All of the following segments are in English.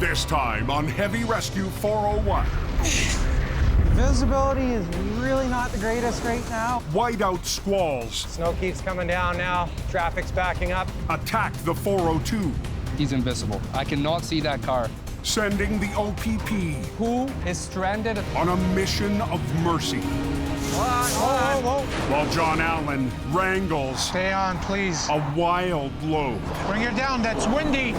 This time on Heavy Rescue 401. Visibility is really not the greatest right now. Whiteout squalls. Snow keeps coming down now. Traffic's backing up. Attack the 402. He's invisible. I cannot see that car. Sending the OPP Who is stranded? on a mission of mercy. Hold on. While John Allen wrangles Stay on, please. a wild load. Bring it down. That's windy.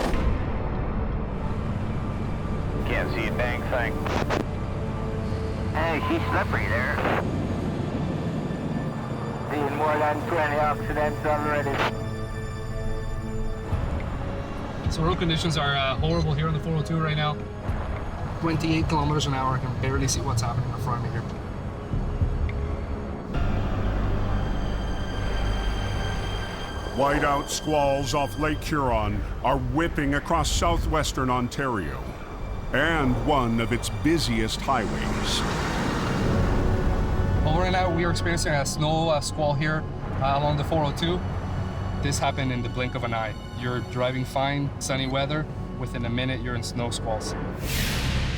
Can't see a dang thing. Hey, she's slippery there. Seeing more than 20 accidents already. So road conditions are horrible here on the 402 right now. 28 kilometers an hour. I can barely see what's happening in front of me here. Whiteout squalls off Lake Huron are whipping across southwestern Ontario and one of its busiest highways. Well, right now we are experiencing a snow squall here along the 402. This happened in the blink of an eye. You're driving fine, sunny weather. Within a minute, you're in snow squalls.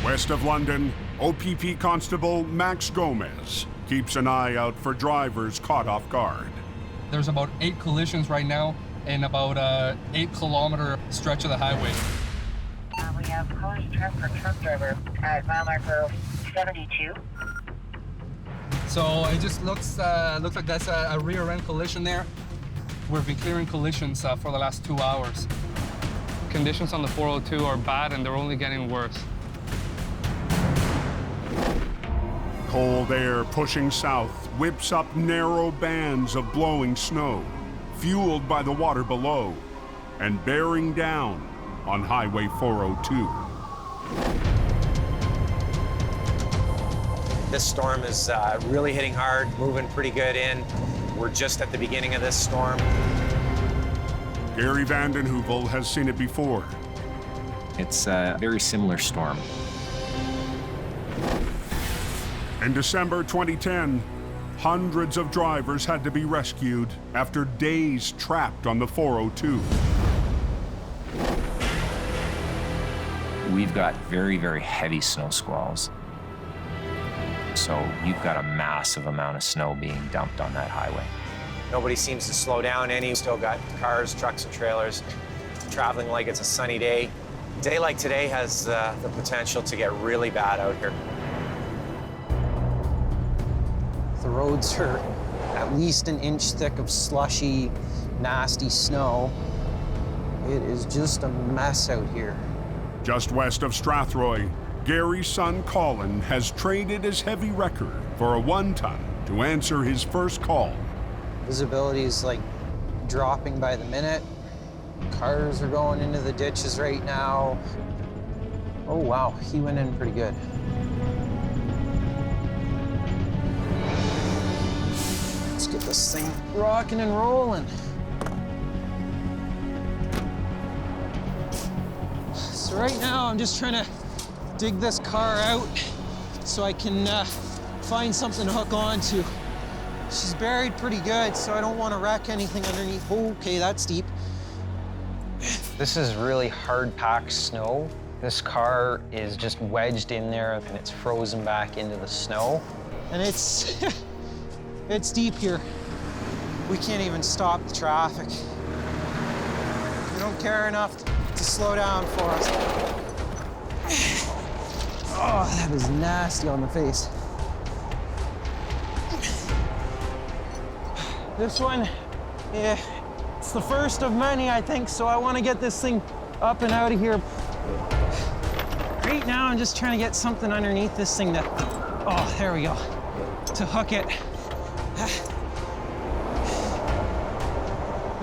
West of London, OPP Constable Max Gomez keeps an eye out for drivers caught off guard. There's about 8 collisions right now in about a 8-kilometer stretch of the highway. We have calling truck for truck driver at mile marker 72. So it just looks like that's a rear end collision there. We've been clearing collisions for the last 2 hours. Conditions on the 402 are bad and they're only getting worse. Cold air pushing south whips up narrow bands of blowing snow, fueled by the water below, and bearing down on Highway 402. This storm is really hitting hard, moving pretty good in. We're just at the beginning of this storm. Gary Vanden Heuvel has seen it before. It's a very similar storm. In December 2010, hundreds of drivers had to be rescued after days trapped on the 402. We've got very, very heavy snow squalls. So you've got a massive amount of snow being dumped on that highway. Nobody seems to slow down any. Still got cars, trucks, and trailers traveling like it's a sunny day. A day like today has the potential to get really bad out here. The roads are at least an inch thick of slushy, nasty snow. It is just a mess out here. Just west of Strathroy, Gary's son Colin has traded his heavy record for a 1-ton to answer his first call. Visibility is like dropping by the minute. Cars are going into the ditches right now. Oh wow, he went in pretty good. Let's get this thing rocking and rolling. So right now I'm just trying to dig this car out so I can find something to hook onto. She's buried pretty good, so I don't want to wreck anything underneath. Oh, okay, that's deep. This is really hard-packed snow. This car is just wedged in there and it's frozen back into the snow. And it's, it's deep here. We can't even stop the traffic. We don't care enough to slow down for us. Oh, that is nasty on the face. This one, yeah, it's the first of many, I think, so I want to get this thing up and out of here. Right now, I'm just trying to get something underneath this thing to, oh, there we go, to hook it.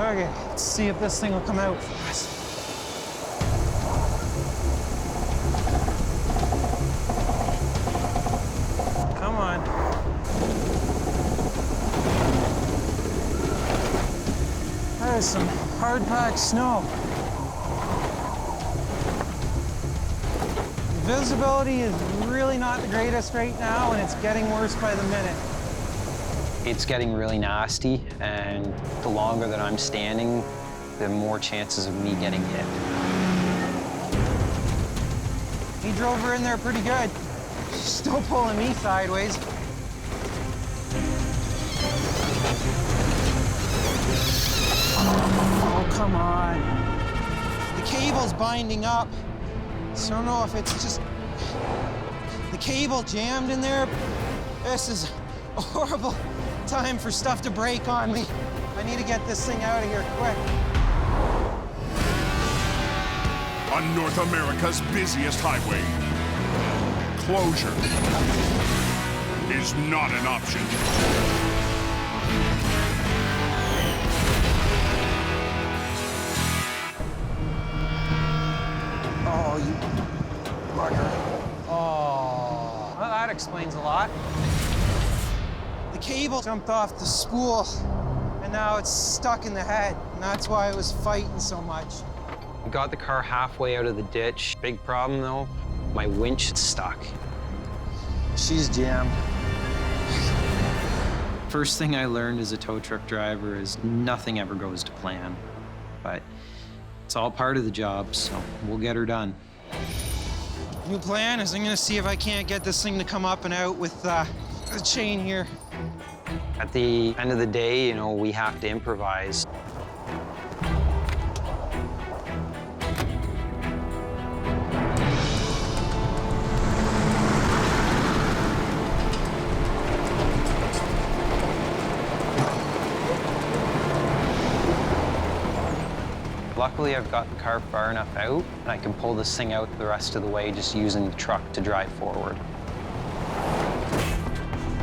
Okay, let's see if this thing will come out for us. Come on. That is some hard-packed snow. Visibility is really not the greatest right now, and it's getting worse by the minute. It's getting really nasty, and the longer that I'm standing, the more chances of me getting hit. drove her in there pretty good. She's still pulling me sideways. Oh, come on. The cable's binding up. So I don't know if it's just the cable jammed in there. This is a horrible time for stuff to break on me. I need to get this thing out of here quick. On North America's busiest highway, closure is not an option. Oh, you bugger. Oh, well, that explains a lot. The cable jumped off the spool, and now it's stuck in the head, and that's why I was fighting so much. I got the car halfway out of the ditch. Big problem, though, my winch is stuck. She's jammed. First thing I learned as a tow truck driver is nothing ever goes to plan. But it's all part of the job, so we'll get her done. New plan is I'm gonna see if I can't get this thing to come up and out with the chain here. At the end of the day, you know, we have to improvise. Luckily, I've got the car far enough out, and I can pull this thing out the rest of the way just using the truck to drive forward.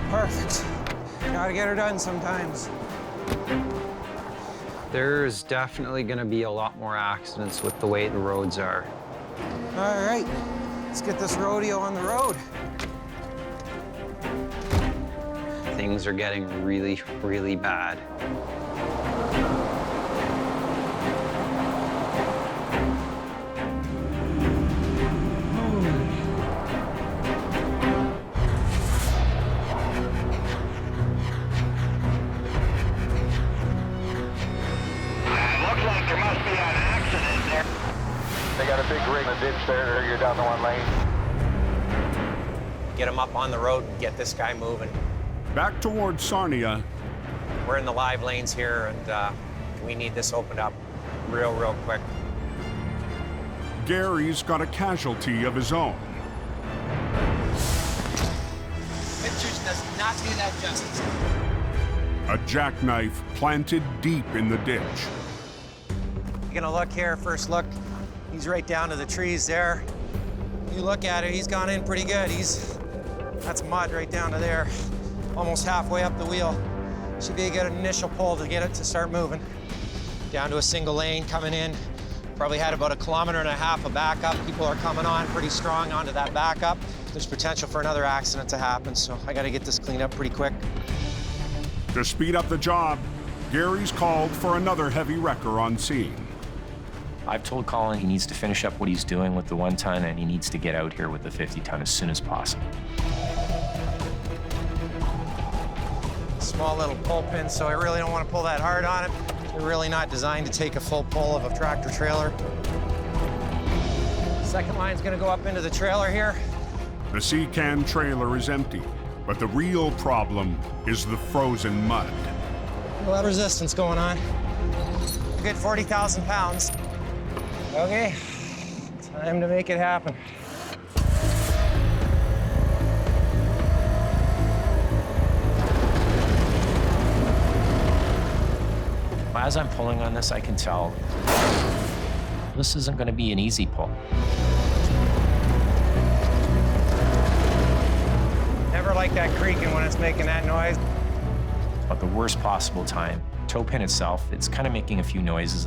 Perfect. Gotta get her done sometimes. There's definitely gonna be a lot more accidents with the way the roads are. All right, let's get this rodeo on the road. Things are getting really, really bad. They got a big rig in the ditch there. You're down the one lane. Get him up on the road and get this guy moving. Back towards Sarnia, We're in the live lanes here, and we need this opened up real quick. Gary's got a casualty of his own. Pictures does not do that justice. A jackknife planted deep in the ditch. You're gonna look here, first look. He's right down to the trees there. You look at it, he's gone in pretty good. That's mud right down to there. Almost halfway up the wheel. Should be a good initial pull to get it to start moving. Down to a single lane coming in. Probably had about 1.5 kilometers of backup. People are coming on pretty strong onto that backup. There's potential for another accident to happen, so I gotta get this cleaned up pretty quick. To speed up the job, Gary's called for another heavy wrecker on scene. I've told Colin he needs to finish up what he's doing with the 1 ton, and he needs to get out here with the 50 ton as soon as possible. Small little pull pin, so I really don't want to pull that hard on it. They're really not designed to take a full pull of a tractor trailer. Second line's gonna go up into the trailer here. The C-can trailer is empty, but the real problem is the frozen mud. A lot of resistance going on. A good 40,000 pounds. Okay, time to make it happen. As I'm pulling on this, I can tell this isn't going to be an easy pull. Never like that creaking when it's making that noise. But the worst possible time. Toe pin itself, it's kind of making a few noises.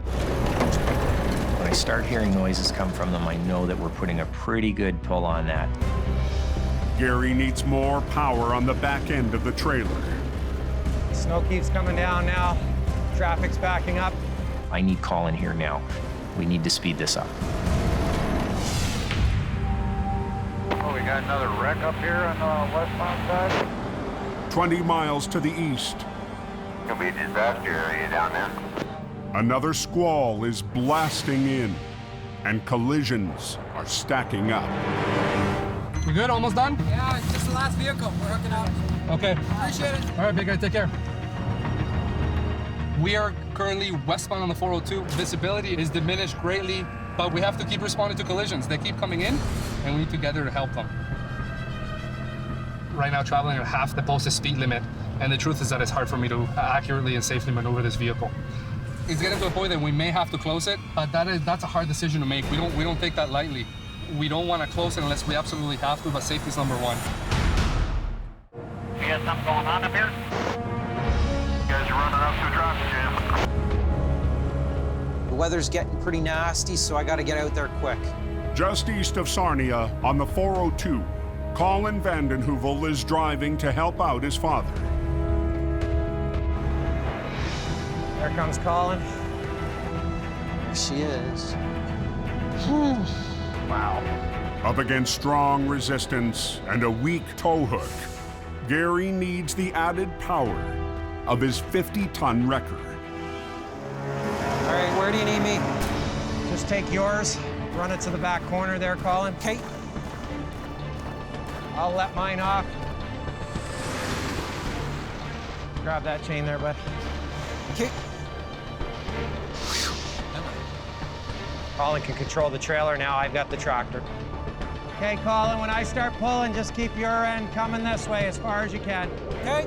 When I start hearing noises come from them, I know that we're putting a pretty good pull on that. Gary needs more power on the back end of the trailer. Snow keeps coming down now. Traffic's backing up. I need Colin here now. We need to speed this up. Oh, we got another wreck up here on the westbound side. 20 miles to the east, Gonna be a disaster area down there. another squall is blasting in, and collisions are stacking up. We good? Almost done? Yeah, it's just the last vehicle. We're hooking up. Okay. Appreciate it. All right, big guy, take care. We are currently westbound on the 402. Visibility is diminished greatly, but we have to keep responding to collisions. They keep coming in, and we need to get there to help them. Right now, traveling at half the posted speed limit, and the truth is that it's hard for me to accurately and safely maneuver this vehicle. It's getting to a point that we may have to close it, but that's a hard decision to make. We don't take that lightly. We don't want to close it unless we absolutely have to, but safety's number one. You got something going on up here? You guys are running up to a traffic jam. The weather's getting pretty nasty, so I got to get out there quick. Just east of Sarnia on the 402, Colin Vanden Heuvel is driving to help out his father. There comes Colin. There she is. Wow. Up against strong resistance and a weak tow hook, Gary needs the added power of his 50-ton wrecker. All right, where do you need me? Just take yours, run it to the back corner there, Colin. Okay. I'll let mine off. Grab that chain there, bud. Okay. Colin can control the trailer now. I've got the tractor. Okay, Colin, when I start pulling, just keep your end coming this way as far as you can. Okay.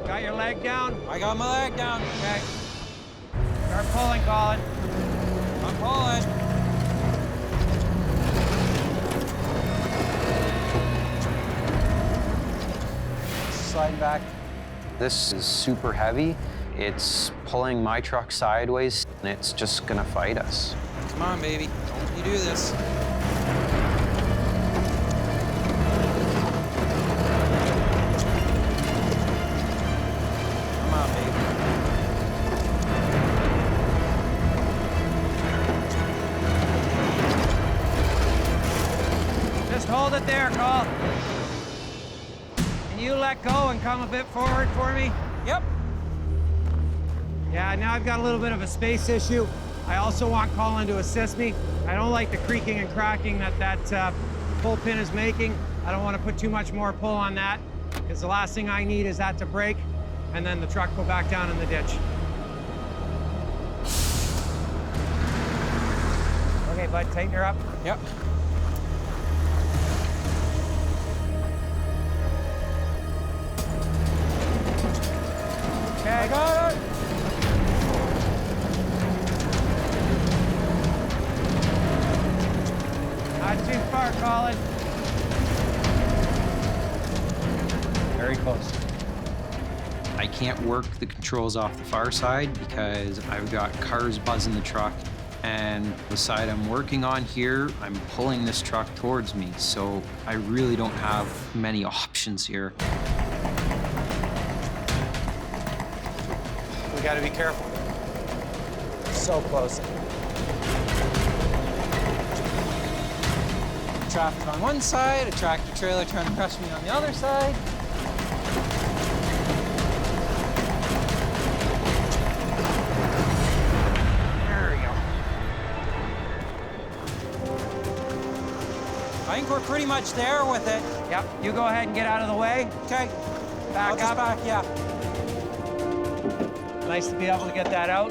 Got your leg down? I got my leg down. Okay. Start pulling, Colin. I'm pulling. Sliding back. This is super heavy. It's pulling my truck sideways, and it's just gonna fight us. Come on, baby. Don't you do this. Come on, baby. Just hold it there, Cole. Can you let go and come a bit forward for me? Yep. Yeah, now I've got a little bit of a space issue. I also want Colin to assist me. I don't like the creaking and cracking that pull pin is making. I don't want to put too much more pull on that, because the last thing I need is that to break, and then the truck go back down in the ditch. Okay, bud, tighten her up. Yep. Okay, I got it. Not too far, Colin. Very close. I can't work the controls off the far side because I've got cars buzzing the truck, and the side I'm working on here, I'm pulling this truck towards me, so I really don't have many options here. We gotta be careful. So close. Traffic on one side, a tractor trailer trying to crush me on the other side. There we go. I think we're pretty much there with it. Yep, you go ahead and get out of the way. Okay. Back up. Back, yeah. Nice to be able to get that out.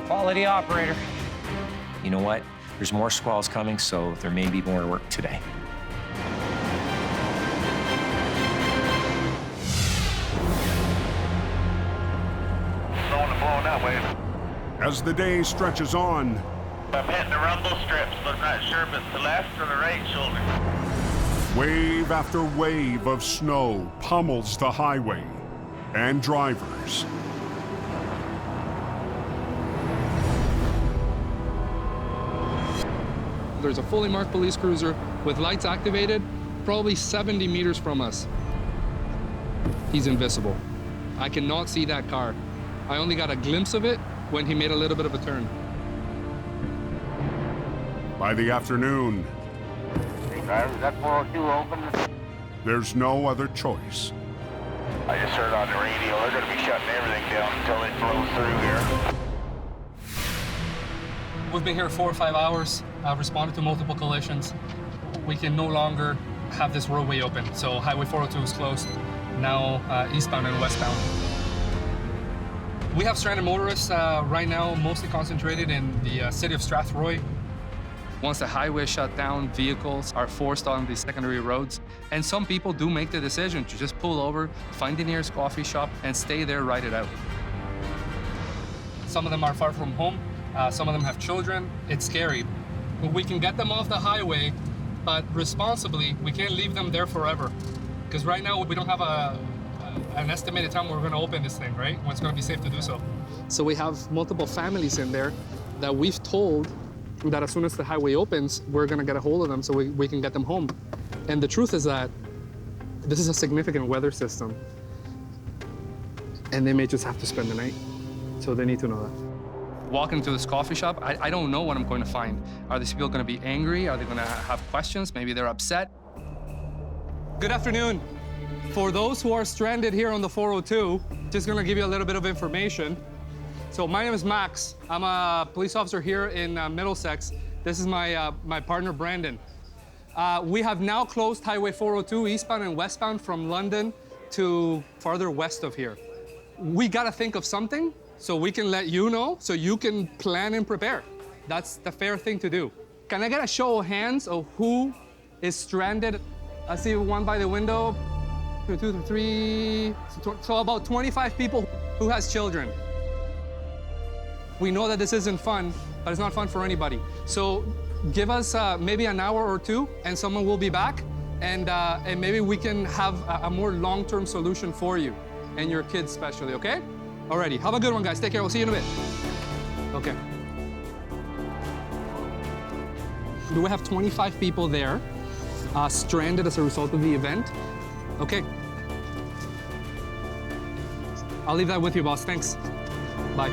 Quality operator. You know what? There's more squalls coming, so there may be more work today. Slowing and blowing that way. As the day stretches on, I'm hitting the rumble strips, but I'm not sure if it's the left or the right shoulder. wave after wave of snow pummels the highway and drivers. There's a fully marked police cruiser with lights activated, probably 70 meters from us. He's invisible. I cannot see that car. I only got a glimpse of it when he made a little bit of a turn. By the afternoon, Driver, is that 402 open? there's no other choice. I just heard on the radio they're going to be shutting everything down until they blow through here. We've been here 4 or 5 hours, responded to multiple collisions. We can no longer have this roadway open. So Highway 402 is closed, now eastbound and westbound. We have stranded motorists right now, mostly concentrated in the city of Strathroy. Once the highway is shut down, vehicles are forced on the secondary roads. And some people do make the decision to just pull over, find the nearest coffee shop, and stay there, ride it out. Some of them are far from home. Some of them have children. It's scary. But we can get them off the highway, but responsibly, we can't leave them there forever. Because right now, we don't have an estimated time we're going to open this thing, right? When it's going to be safe to do so. So we have multiple families in there that we've told that as soon as the highway opens, we're going to get a hold of them so we can get them home. And the truth is that this is a significant weather system, and they may just have to spend the night. So they need to know that. Walking into this coffee shop, I don't know what I'm going to find. Are these people going to be angry? Are they going to have questions? Maybe they're upset. Good afternoon. For those who are stranded here on the 402, just going to give you a little bit of information. So my name is Max. I'm a police officer here in Middlesex. This is my partner, Brandon. We have now closed Highway 402 eastbound and westbound from London to farther west of here. We got to think of something so we can let you know, so you can plan and prepare. That's the fair thing to do. Can I get a show of hands of who is stranded? I see one by the window, 2, 3, so about 25 people who has children. We know that this isn't fun, but it's not fun for anybody. So give us maybe an hour or two, and someone will be back, and maybe we can have a more long-term solution for you and your kids especially, okay? Alrighty, have a good one, guys. Take care, we'll see you in a bit. Okay. We have 25 people there, stranded as a result of the event. Okay. I'll leave that with you, boss. Thanks. Bye.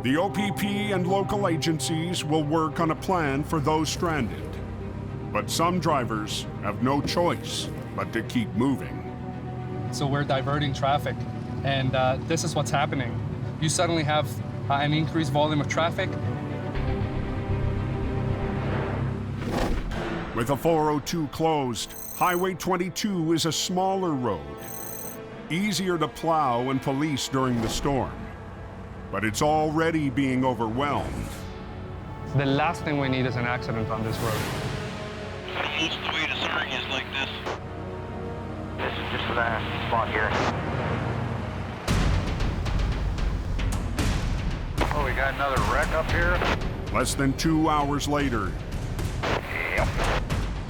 The OPP and local agencies will work on a plan for those stranded. But some drivers have no choice but to keep moving. So we're diverting traffic, and this is what's happening. You suddenly have an increased volume of traffic. With the 402 closed, Highway 22 is a smaller road, easier to plow and police during the storm. But it's already being overwhelmed. The last thing we need is an accident on this road. Most of the way to Surrey is like this. This is just the spot here. Oh, we got another wreck up here. Less than 2 hours later, Yep.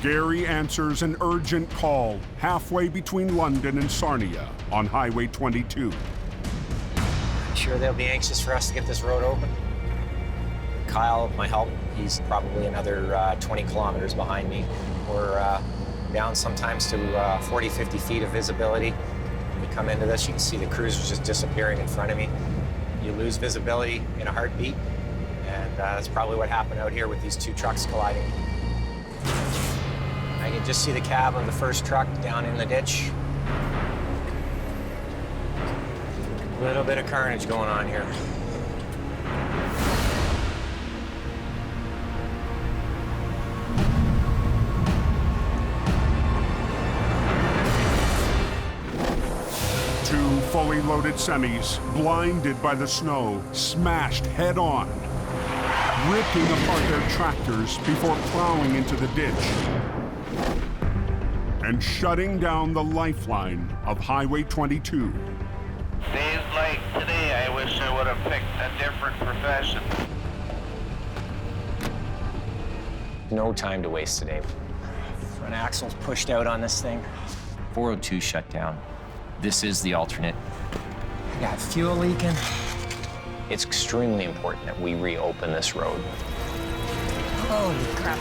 Gary answers an urgent call halfway between London and Sarnia on Highway 22. Sure they'll be anxious for us to get this road open. Kyle, my help, he's probably another 20 kilometers behind me. We're down sometimes to 40, 50 feet of visibility. When we come into this, you can see the cruiser's just disappearing in front of me. You lose visibility in a heartbeat, and that's probably what happened out here with these two trucks colliding. I can just see the cab of the first truck down in the ditch. A little bit of carnage going on here. Two fully loaded semis, blinded by the snow, smashed head-on, ripping apart their tractors before plowing into the ditch and shutting down the lifeline of Highway 22. Days like today, I wish I would have picked a different profession. No time to waste today. Front axle's pushed out on this thing. 402 shut down. This is the alternate. I got fuel leaking. It's extremely important that we reopen this road. Holy crap.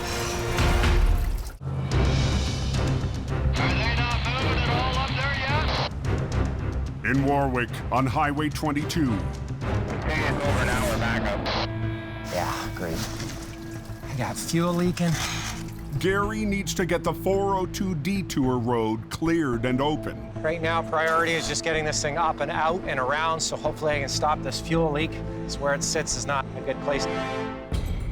Are they not moving at all up there yet? In Warwick, on Highway 22. Hey, it's over now, we're back up. Yeah, great. I got fuel leaking. Gary needs to get the 402 detour road cleared and open. Right now, priority is just getting this thing up and out and around, so hopefully I can stop this fuel leak. It's where it sits is not a good place.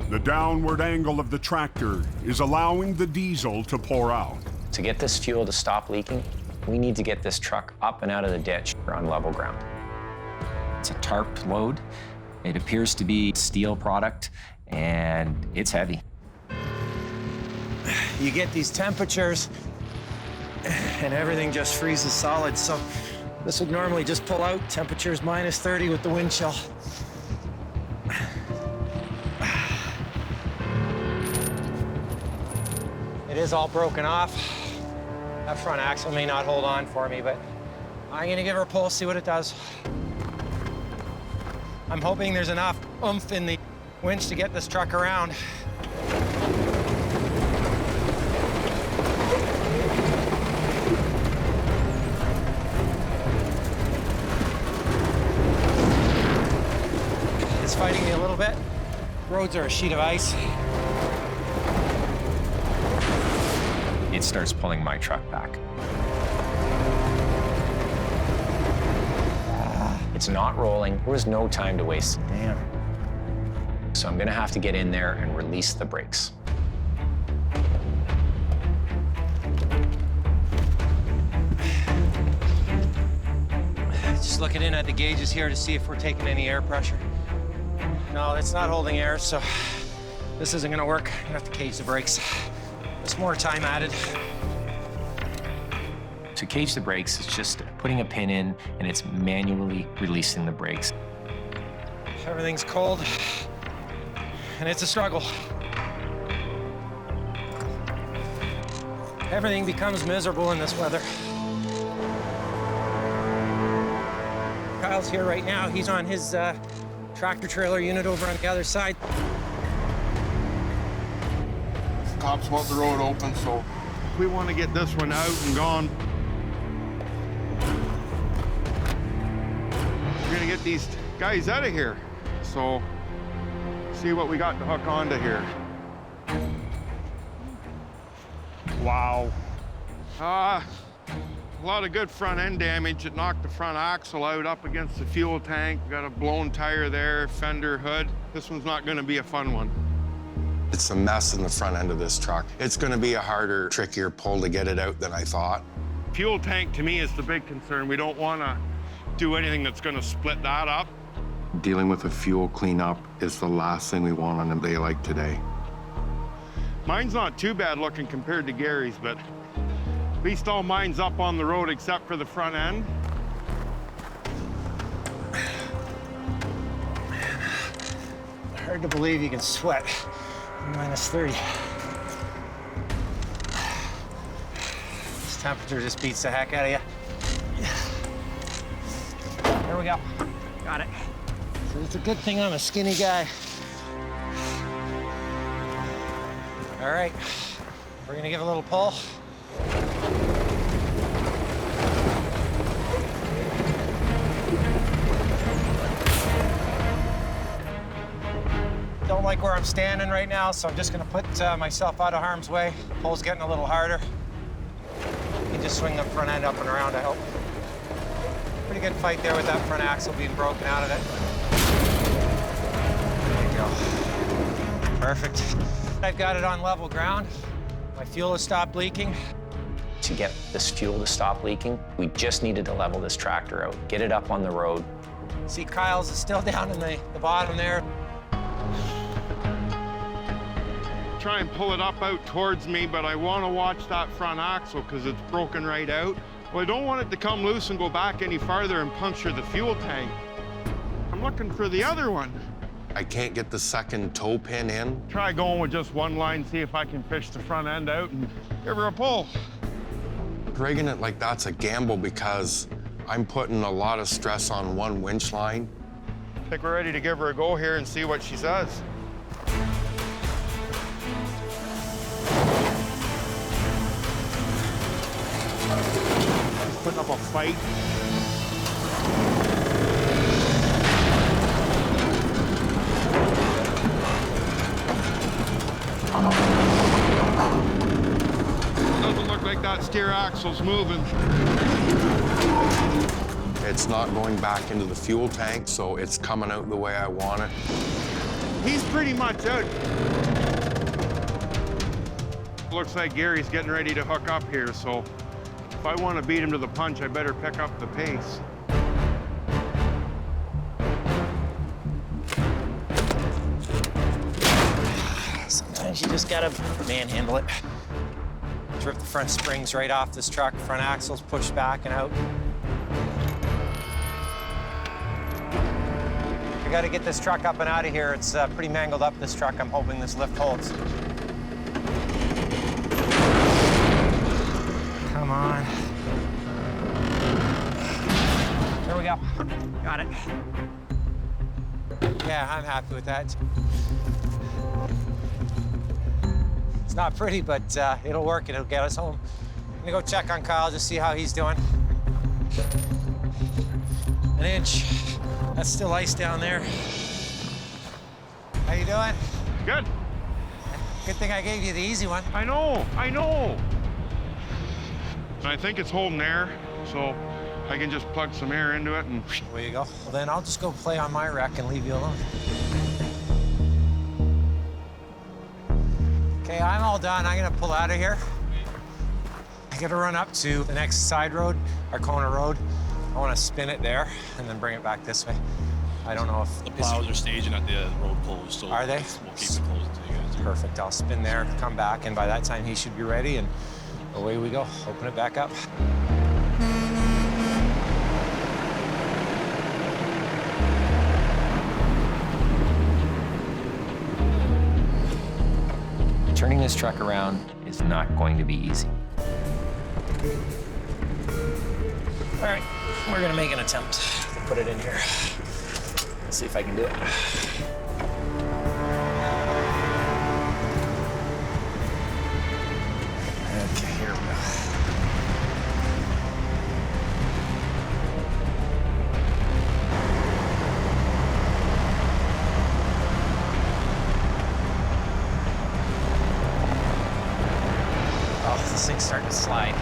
The downward angle of the tractor is allowing the diesel to pour out. To get this fuel to stop leaking, we need to get this truck up and out of the ditch on level ground. It's a tarp load. It appears to be steel product, and it's heavy. You get these temperatures, and everything just freezes solid, so this would normally just pull out. Temperature's minus 30 with the wind chill. It is all broken off. That front axle may not hold on for me, but I'm gonna give her a pull, see what it does. I'm hoping there's enough oomph in the winch to get this truck around. It's fighting me a little bit. Roads are a sheet of ice. It starts pulling my truck back. It's not rolling. There was no time to waste. Damn. So I'm gonna have to get in there and release the brakes. Just looking in at the gauges here to see if we're taking any air pressure. No, it's not holding air, so this isn't gonna work. I'm gonna have to cage the brakes. There's more time added. To cage the brakes, it's just putting a pin in and it's manually releasing the brakes. Everything's cold, and it's a struggle. Everything becomes miserable in this weather. Kyle's here right now. He's on his tractor trailer unit over on the other side. Cops want the road open, so we want to get this one out and gone. We're gonna get these guys out of here. So, see what we got to hook onto here. Wow. A lot of good front end damage. It knocked the front axle out up against the fuel tank. Got a blown tire there, fender, hood. This one's not gonna be a fun one. It's a mess in the front end of this truck. It's gonna be a harder, trickier pull to get it out than I thought. Fuel tank, to me, is the big concern. We don't wanna do anything that's gonna split that up. Dealing with a fuel cleanup is the last thing we want on a day like today. Mine's not too bad looking compared to Gary's, but at least all mine's up on the road except for the front end. Hard to believe you can sweat minus 30. This temperature just beats the heck out of you. There we go. Got it. So it's a good thing I'm a skinny guy. All right, we're gonna give a little pull. Don't like where I'm standing right now, so I'm just gonna put myself out of harm's way. Pull's getting a little harder. You can just swing the front end up and around, I hope. Pretty good fight there with that front axle being broken out of it. There you go. Perfect. I've got it on level ground. My fuel has stopped leaking. To get this fuel to stop leaking, we just needed to level this tractor out, get it up on the road. See, Kyle's is still down in the bottom there. Try and pull it up out towards me, but I want to watch that front axle because it's broken right out. Well, I don't want it to come loose and go back any farther and puncture the fuel tank. I'm looking for the other one. I can't get the second toe pin in. Try going with just one line, see if I can fish the front end out and give her a pull. Rigging it like that's a gamble because I'm putting a lot of stress on one winch line. I think we're ready to give her a go here and see what she says. She's putting up a fight. Doesn't look like that steer axle's moving. It's not going back into the fuel tank, so it's coming out the way I want it. He's pretty much out. Looks like Gary's getting ready to hook up here, so if I want to beat him to the punch, I better pick up the pace. Sometimes you just gotta manhandle it. Rip the front springs right off this truck, front axles pushed back and out. I gotta get this truck up and out of here. It's pretty mangled up, this truck. I'm hoping this lift holds. Come on. There we go. Got it. Yeah, I'm happy with that. It's not pretty, but it'll work. It'll get us home. I'm gonna go check on Kyle, just see how he's doing. An inch. That's still ice down there. How you doing? Good. Good thing I gave you the easy one. I know, I know. And I think it's holding air, so I can just plug some air into it and... There you go. Well, then I'll just go play on my wreck and leave you alone. Okay, I'm all done. I'm gonna pull out of here. I gotta run up to the next side road, Arcona Road. I wanna spin it there and then bring it back this way. I don't know if... The plows are staging at the road closed, so... Are they? We'll keep it closed to you guys. Perfect. I'll spin there, come back, and by that time he should be ready, and away we go. Open it back up. Turning this truck around is not going to be easy. All right, we're gonna make an attempt to put it in here. Let's see if I can do it. Okay, here we go. Oh, this thing's starting to slide.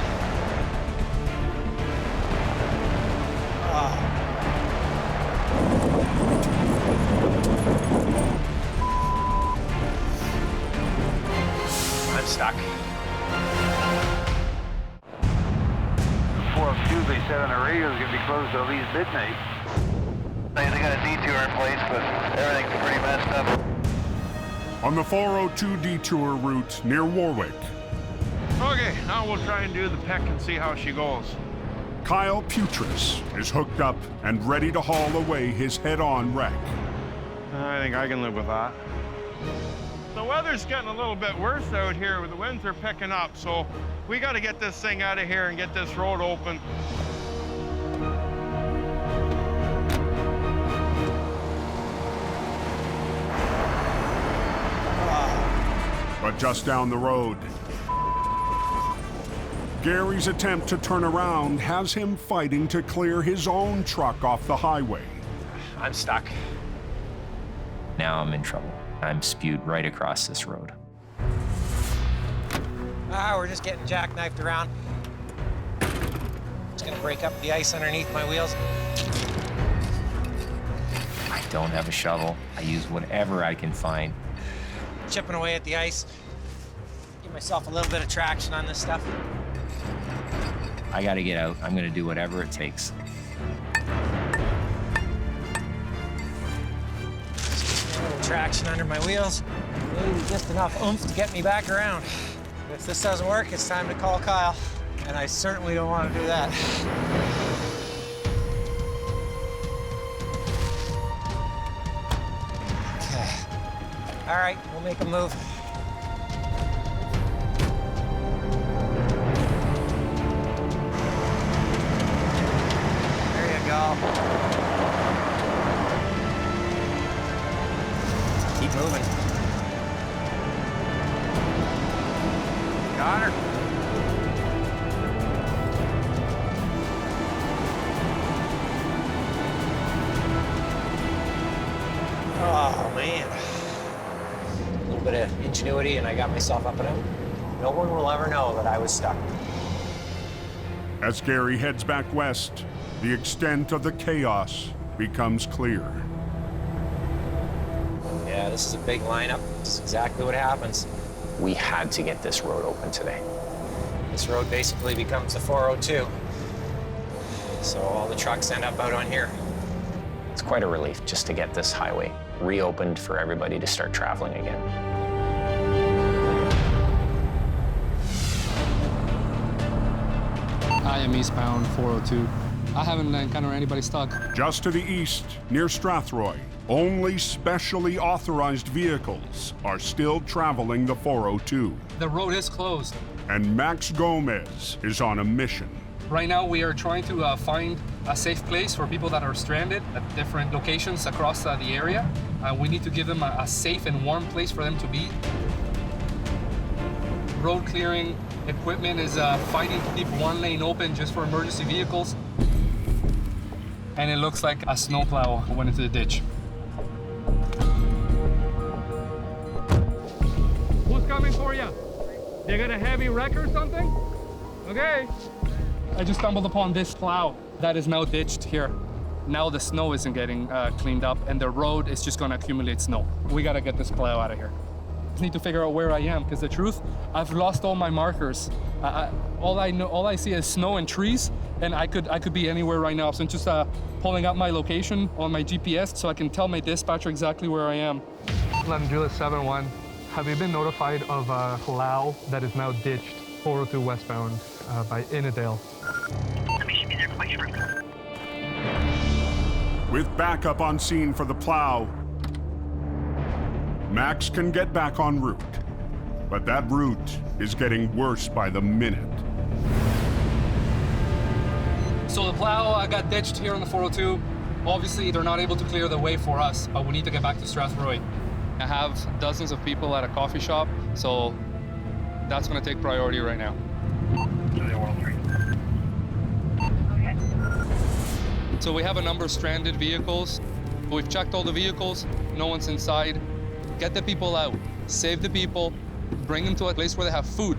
I'm stuck. 402, they said on the radio is going to be closed till at least midnight. They got a detour in place, but everything's pretty messed up. On the 402 detour route near Warwick, Okay, now we'll try and do the peck and see how she goes. Kyle Putris is hooked up and ready to haul away his head-on wreck. I think I can live with that. The weather's getting a little bit worse out here. The winds are picking up, so we got to get this thing out of here and get this road open. But just down the road, Gary's attempt to turn around has him fighting to clear his own truck off the highway. I'm stuck. Now I'm in trouble. I'm spewed right across this road. We're just getting jackknifed around. Just gonna break up the ice underneath my wheels. I don't have a shovel. I use whatever I can find. Chipping away at the ice. Give myself a little bit of traction on this stuff. I gotta get out. I'm gonna do whatever it takes. Just a little traction under my wheels. Maybe just enough oomph to get me back around. If this doesn't work, it's time to call Kyle. And I certainly don't want to do that. Okay. All right, we'll make a move. There you go. Keep moving. Got her. Oh, man. A little bit of ingenuity and I got myself up and out. No one will ever know that I was stuck. As Gary heads back west, the extent of the chaos becomes clear. Yeah, Yeah, this is a big lineup. This is exactly what happens. We had to get this road open today. This road basically becomes the 402. So all the trucks end up out on here. It's quite a relief just to get this highway reopened for everybody to start traveling again. I am eastbound 402. I haven't encountered anybody stuck. Just to the east, near Strathroy, only specially authorized vehicles are still traveling the 402. The road is closed. And Max Gomez is on a mission. Right now, we are trying to find a safe place for people that are stranded at different locations across the area. We need to give them a safe and warm place for them to be. Road clearing equipment is fighting to keep one lane open just for emergency vehicles. And it looks like a snowplow went into the ditch. Who's coming for you? They got a heavy wreck or something? Okay. I just stumbled upon this plow that is now ditched here. Now the snow isn't getting cleaned up and the road is just gonna accumulate snow. We gotta get this plow out of here. Just need to figure out where I am, because the truth, I've lost all my markers. All I see is snow and trees, and I could be anywhere right now. So I'm just pulling up my location on my GPS so I can tell my dispatcher exactly where I am. London Juliet 71, have you been notified of a plow that is now ditched 402 westbound by Innedale? With backup on scene for the plow, Max can get back en route. But that route is getting worse by the minute. So the plow got ditched here on the 402. Obviously, they're not able to clear the way for us, but we need to get back to Strathroy. I have dozens of people at a coffee shop, so that's gonna take priority right now. So we have a number of stranded vehicles. We've checked all the vehicles, no one's inside. Get the people out, save the people, bring them to a place where they have food,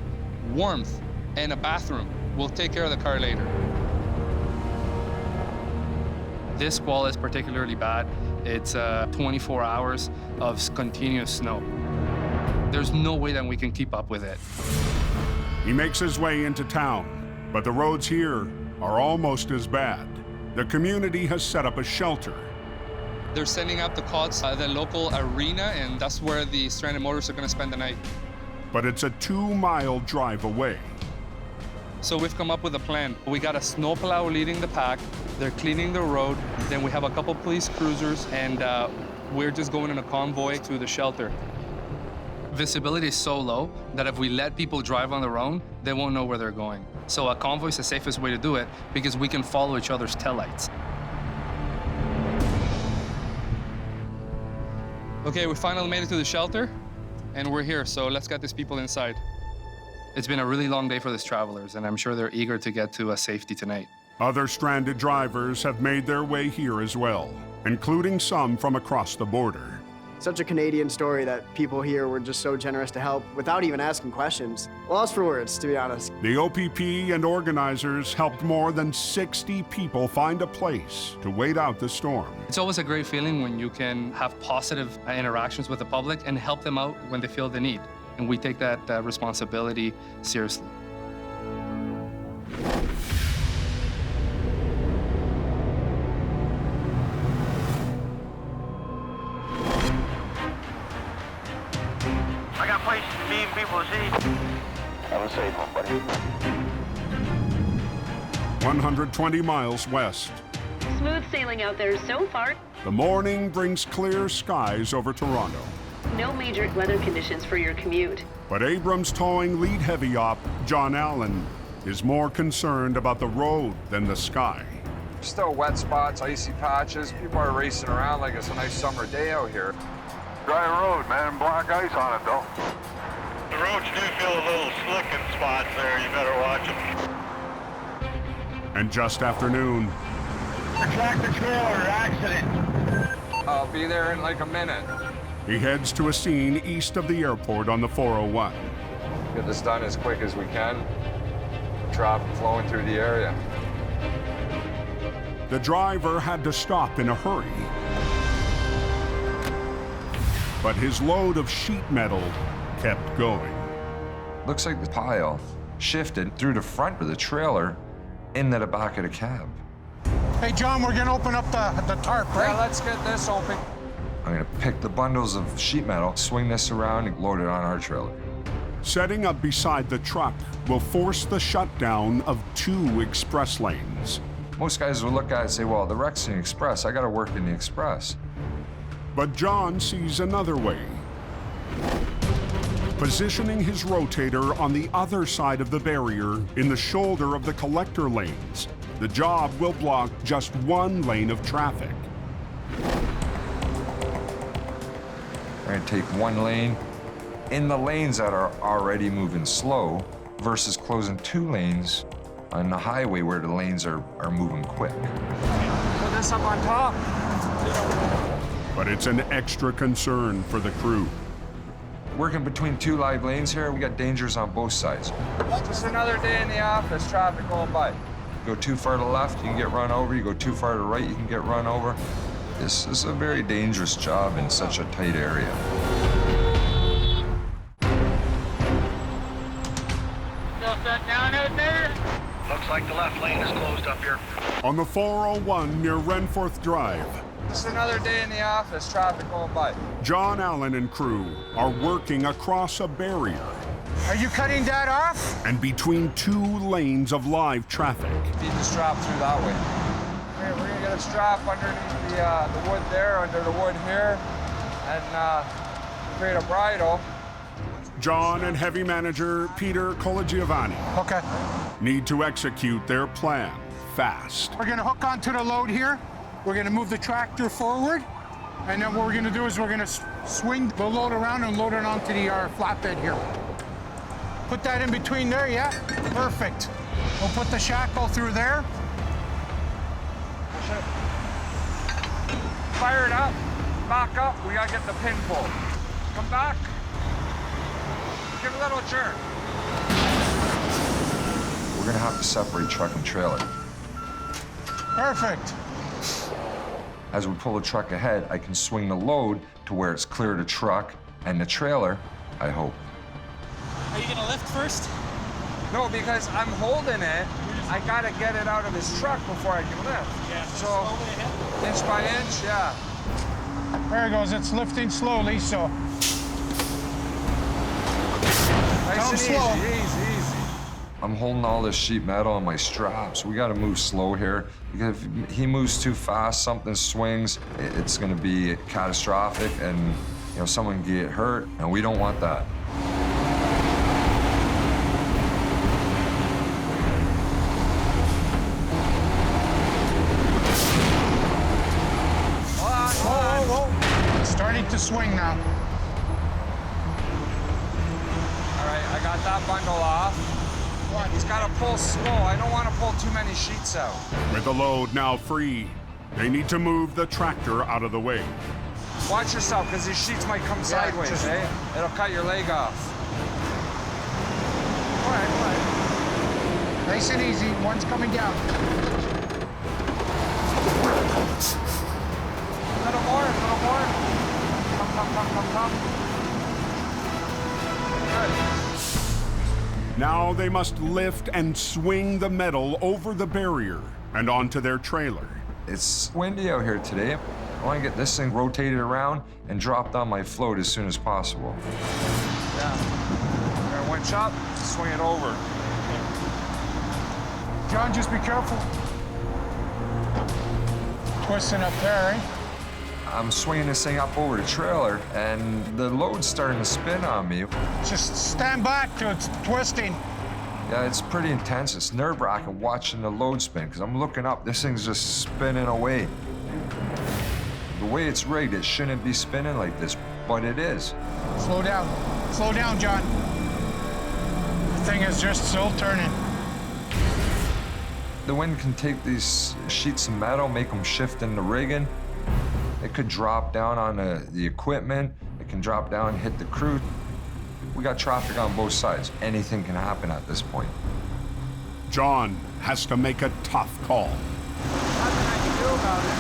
warmth, and a bathroom. We'll take care of the car later. This squall is particularly bad. It's 24 hours of continuous snow. There's no way that we can keep up with it. He makes his way into town, but the roads here are almost as bad. The community has set up a shelter. They're sending up the cots at the local arena, and that's where the stranded motorists are gonna spend the night. But it's a 2-mile drive away. So we've come up with a plan. We got a snowplow leading the pack. They're cleaning the road. Then we have a couple police cruisers, and we're just going in a convoy to the shelter. Visibility is so low that if we let people drive on their own, they won't know where they're going. So a convoy is the safest way to do it because we can follow each other's taillights. Okay, we finally made it to the shelter, and we're here, so let's get these people inside. It's been a really long day for these travelers, and I'm sure they're eager to get to a safety tonight. Other stranded drivers have made their way here as well, including some from across the border. Such a Canadian story that people here were just so generous to help without even asking questions. Lost for words, to be honest. The OPP and organizers helped more than 60 people find a place to wait out the storm. It's always a great feeling when you can have positive interactions with the public and help them out when they feel the need. And we take that responsibility seriously. I got places to be and people to see. Have a safe one, buddy. 120 miles west. Smooth sailing out there so far. The morning brings clear skies over Toronto. No major weather conditions for your commute. But Abrams Towing lead heavy op, John Allen, is more concerned about the road than the sky. Still wet spots, icy patches. People are racing around like it's a nice summer day out here. Dry road, man. Black ice on it, though. The roads do feel a little slick in spots there. You better watch them. And just after noon. Tractor trailer accident. I'll be there in like a minute. He heads to a scene east of the airport on the 401. Get this done as quick as we can. Traffic flowing through the area. The driver had to stop in a hurry. but his load of sheet metal kept going. Looks like the pile shifted through the front of the trailer into the back of the cab. Hey, John, we're gonna open up the tarp, right? Yeah, let's get this open. I'm gonna pick the bundles of sheet metal, swing this around, and load it on our trailer. Setting up beside the truck will force the shutdown of 2 express lanes. Most guys will look at it and say, well, the wreck's an express. I gotta work in the express. But John sees another way. Positioning his rotator on the other side of the barrier in the shoulder of the collector lanes, the job will block just 1 lane of traffic. We're gonna take 1 lane in the lanes that are already moving slow versus closing 2 lanes on the highway where the lanes are moving quick. Put this up on top. But it's an extra concern for the crew. Working between 2 live lanes here, we got dangers on both sides. Just another day in the office, traffic going by. Go too far to the left, you can get run over. You go too far to the right, you can get run over. This is a very dangerous job in such a tight area. Still set down out there? Looks like the left lane is closed up here. On the 401 near Renforth Drive, Just another day in the office, traffic going by. John Allen and crew are working across a barrier Are you cutting that off? and between 2 lanes of live traffic. Feed the strap through that way. We're gonna get a strap underneath the wood there, under the wood here, and create a bridle. John and heavy manager Peter Colagiovanni Okay. need to execute their plan fast. We're gonna hook onto the load here. We're gonna move the tractor forward. And then what we're gonna do is we're gonna swing the load around and load it onto the flatbed here. Put that in between there, yeah? Perfect. We'll put the shackle through there. Push it. Fire it up. Back up. We gotta get the pin pulled. Come back. Give a little jerk. We're gonna have to separate truck and trailer. Perfect. As we pull the truck ahead, I can swing the load to where it's clear of the truck and the trailer, I hope. Are you gonna lift first? No, because I'm holding it. I gotta get it out of this truck before I can lift. Yeah, So, inch by inch, yeah. There it goes. It's lifting slowly, so. Nice and slow. easy. I'm holding all this sheet metal on my straps. We gotta move slow here, because if he moves too fast, something swings, it's gonna be catastrophic, and someone can get hurt, and we don't want that. Whoa. It's starting to swing now. All right, I got that bundle off. He's got to pull slow. I don't want to pull too many sheets out. With the load now free, they need to move the tractor out of the way. Watch yourself, because these sheets might come sideways, eh? It'll cut your leg off. All right. Nice and easy. One's coming down. A little more. Come. Good. Now they must lift and swing the metal over the barrier and onto their trailer. It's windy out here today. I want to get this thing rotated around and dropped on my float as soon as possible. Yeah. There, winch up, swing it over. John, just be careful. Twisting up there, eh? I'm swinging this thing up over the trailer, and the load's starting to spin on me. Just stand back till it's twisting. Yeah, it's pretty intense. It's nerve-wracking watching the load spin, because I'm looking up, this thing's just spinning away. The way it's rigged, it shouldn't be spinning like this, but it is. Slow down. Slow down, John. The thing is just still turning. The wind can take these sheets of metal, make them shift in the rigging. It could drop down on the equipment. It can drop down and hit the crew. We got traffic on both sides. Anything can happen at this point. John has to make a tough call. Nothing I can do about it.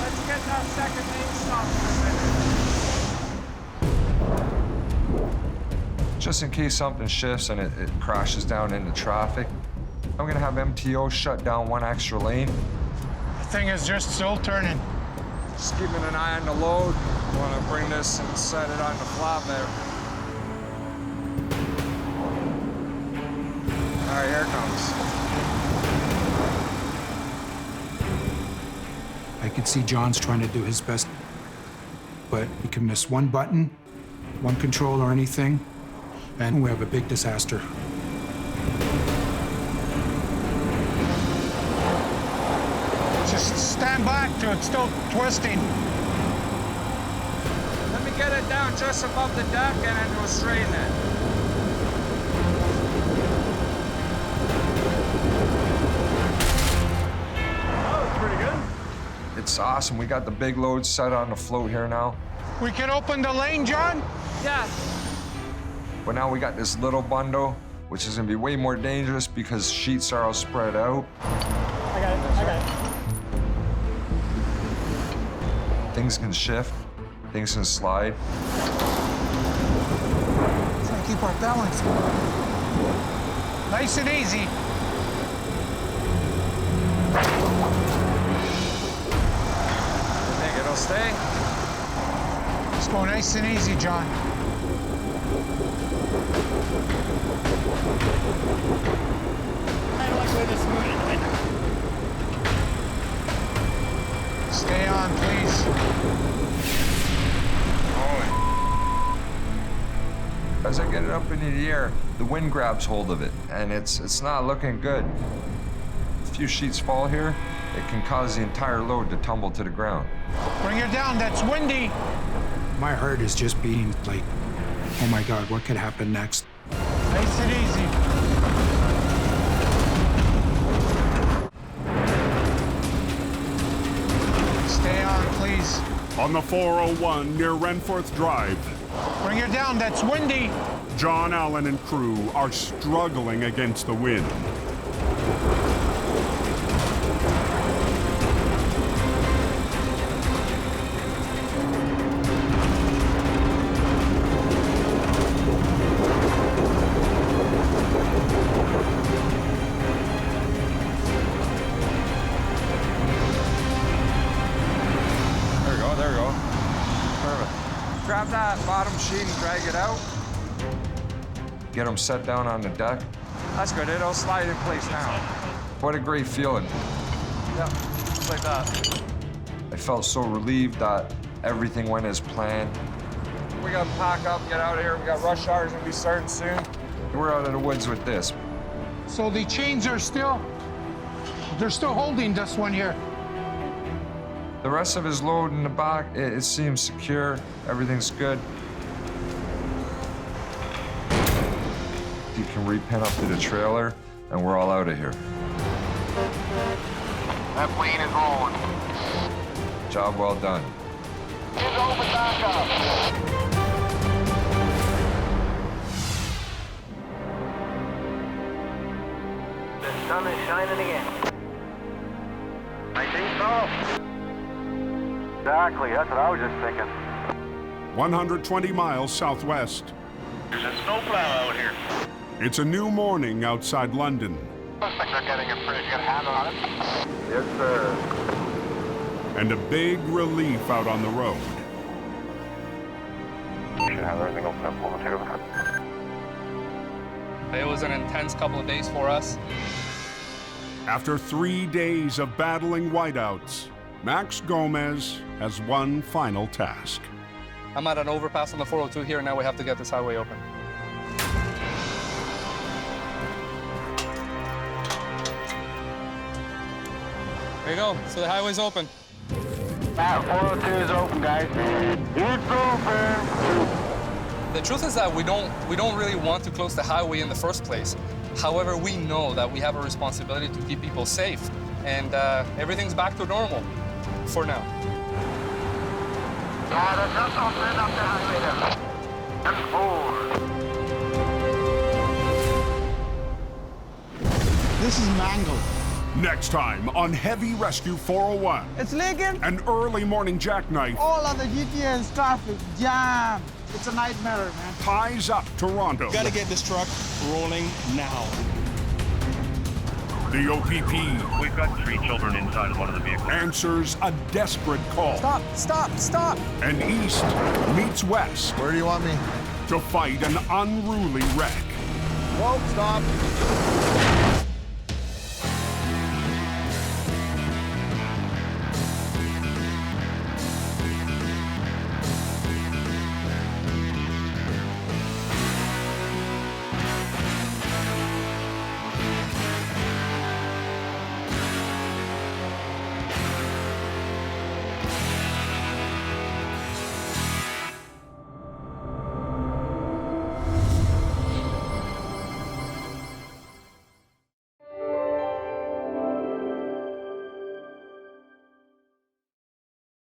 Let's get that second main stop for a minute. just in case something shifts and it crashes down into traffic. I'm gonna have MTO shut down one extra lane. The thing is just still turning. Just keeping an eye on the load. I want to bring this and set it on the flatbed. All right, here it comes. I could see John's trying to do his best, but he can miss one button, one control or anything, and we have a big disaster. Just stand back to it, still twisting. Let me get it down just above the deck and then we'll straighten it. Oh, that's pretty good. It's awesome. We got the big load set on the float here now. We can open the lane, John? Yeah. But now we got this little bundle, which is gonna be way more dangerous because sheets are all spread out. I got it, I got it. Things can shift, things can slide. Trying to keep our balance. Nice and easy. You think it'll stay? Just go nice and easy, John. I don't like the way this is moving. Stay on, please. As I get it up into the air, the wind grabs hold of it, and it's not looking good. If a few sheets fall here, it can cause the entire load to tumble to the ground. Bring her down, that's windy. My heart is just beating like, oh my God, what could happen next? Nice and easy. Stay on, please. On the 401 near Renforth Drive, Bring her down, that's windy. John Allen and crew are struggling against the wind. There we go. Perfect. Grab that bottom sheet and drag it out. Get them set down on the deck. That's good, it'll slide in place now. What a great feeling. Yeah, just like that. I felt so relieved that everything went as planned. We gotta pack up, get out of here. We got rush hours gonna be starting soon. We're out of the woods with this. So the chains are still, they're still holding this one here. The rest of his load in the back, it seems secure. Everything's good. You can repin up to the trailer, and we're all out of here. That plane is rolling. Job well done. It's open back up. The sun is shining again. I think so. Exactly, that's what I was just thinking. 120 miles southwest. There's a snowplow out here. It's a new morning outside London. Looks like they're getting a pretty good handle on it. Yes, sir. And a big relief out on the road. Should have everything open up. We'll take over. It was an intense couple of days for us. After 3 days of battling whiteouts, Max Gomez has one final task. I'm at an overpass on the 402 here, and now we have to get this highway open. There you go. So the highway's open. That 402 is open, guys. It's open. The truth is that we don't really want to close the highway in the first place. However, we know that we have a responsibility to keep people safe, and everything's back to normal for now. Yeah, there's no opening up the highway there. And forward. This is Mango. Next time on Heavy Rescue 401. It's leaking. An early morning jackknife. All of the GTS traffic jam. It's a nightmare, man. Ties up Toronto. Gotta get this truck rolling now. The OPP We've got 3 children inside of one of the vehicles. answers a desperate call. Stop, stop, stop. And East meets West. Where do you want me? To fight an unruly wreck. Whoa, stop.